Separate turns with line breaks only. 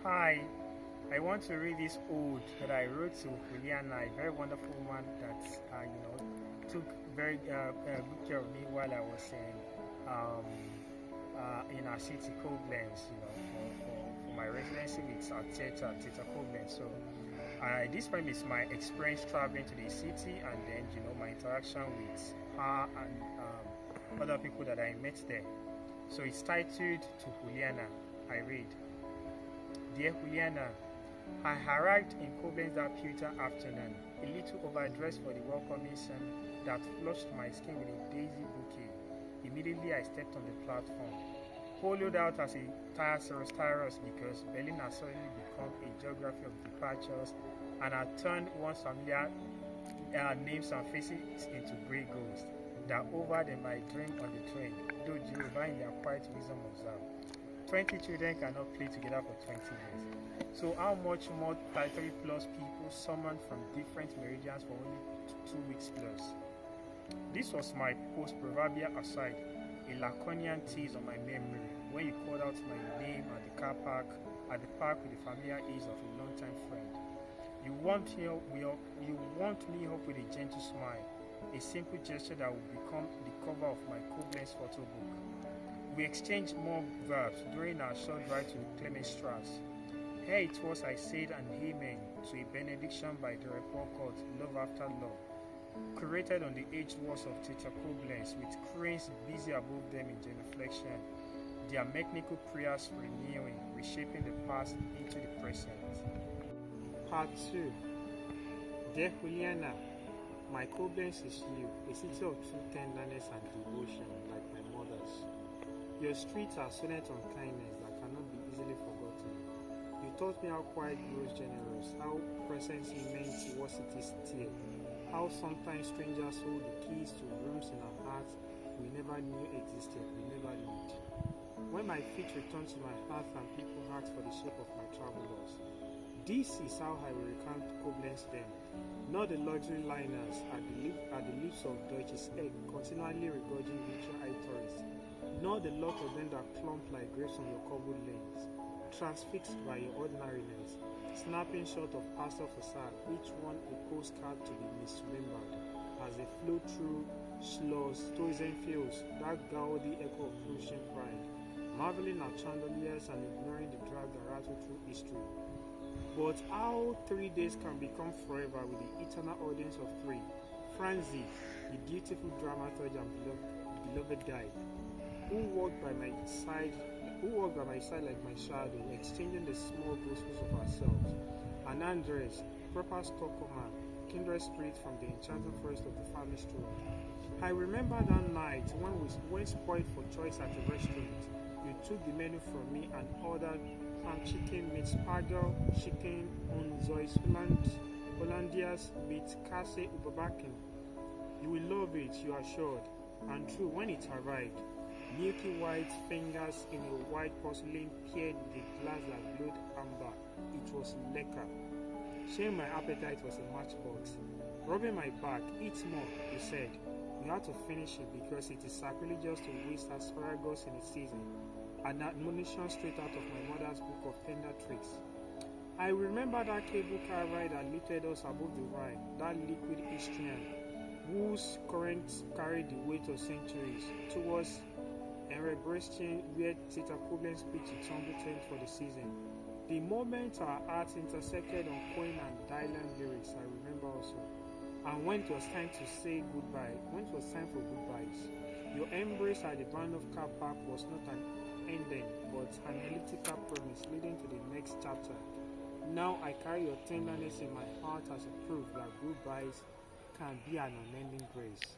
Hi, I want to read this ode that I wrote to Juliane, a very wonderful woman that took very good care of me while I was in our city, Koblenz. For my residency with our theater Koblenz. So this poem is my experience traveling to the city, and then my interaction with her and other people that I met there. So it's titled to Juliana. I read. Dear Juliana, I arrived in Koblenz that Puerto afternoon, a little overdressed for the welcoming sun that flushed my skin with a daisy bouquet. Immediately I stepped on the platform, hollowed out as a Tyrannosaurus because Berlin has suddenly become a geography of departures and had turned once familiar names and faces into grey ghosts that hovered in my dream on the train, though Jehovah in their quiet wisdom observed. 20 children cannot play together for 20 years. So how much more 33 plus people summoned from different meridians for only 2 weeks plus? This was my post-proverbial aside, a Laconian tease on my memory when you called out my name at the park with the familiar ease of a longtime friend. You want me up with a gentle smile, a simple gesture that would become the cover of my Koblenz photo book. We exchanged more verbs during our short ride to Koblenz. Here it was I said an amen to a benediction by the report called Love After Love, curated on the aged walls of Theatre Koblenz with cranes busy above them in genuflection, their mechanical prayers renewing, reshaping the past into the present. Part 2. Dear Juliana, my Koblenz is you, a city of true tenderness and devotion like my mother's. Your streets are sonnet on kindness that cannot be easily forgotten. You taught me how quiet grows generous, how presence immense what it is still, how sometimes strangers hold the keys to rooms in our hearts we never knew existed, we never lived. When my feet return to my heart and people ask for the shape of my travelers, this is how I will recount Koblenz then. Not the luxury liners at the lips of Deutsches Egg, continually regorging virtual tourists, nor the lot of them that clump like grapes on your cobbled lanes, transfixed by your ordinariness, snapping short of pastel facade, each one a postcard to be misremembered, as they flow through sloughs, tourism fields, that gaudy echo of Prussian pride, marveling at chandeliers and ignoring the drag that rattle through history. But how 3 days can become forever with the eternal audience of 3, Franzi, the beautiful dramaturge and beloved guide, who walked by my side like my shadow, exchanging the small gospels of ourselves, and Andres, proper Stockholm, kindred spirit from the enchanted forest of the family story. I remember that night when we went spoiled for choice at a restaurant. You took the menu from me and ordered ham chicken mit spargel, chicken on Zois Hollandias with Kase Ubabaken. You will love it, you are assured. And true, when it arrived, milky white fingers in a white porcelain paired with a glass that glowed amber. It was lekker. Shame my appetite was a matchbox. Rubbing my back, eat more, you said. You had to finish it because it is sacrilegious to waste asparagus in its season. An admonition straight out of my mother's book of tender tricks. I remember that cable car ride that lifted us above the Rhine, that liquid Istrian, whose currents carried the weight of centuries, towards Enrebrechtchen, where Theatre Koblenz pitched its humble tent for the season. The moment our hearts intersected on Cohen and Dylan lyrics, I remember also. And when it was time to say goodbye, when it was time for goodbyes, your embrace at the band of car park was not an ending, but an elliptical promise leading to the next chapter. Now I carry your tenderness in my heart as a proof that goodbyes can be an unending grace.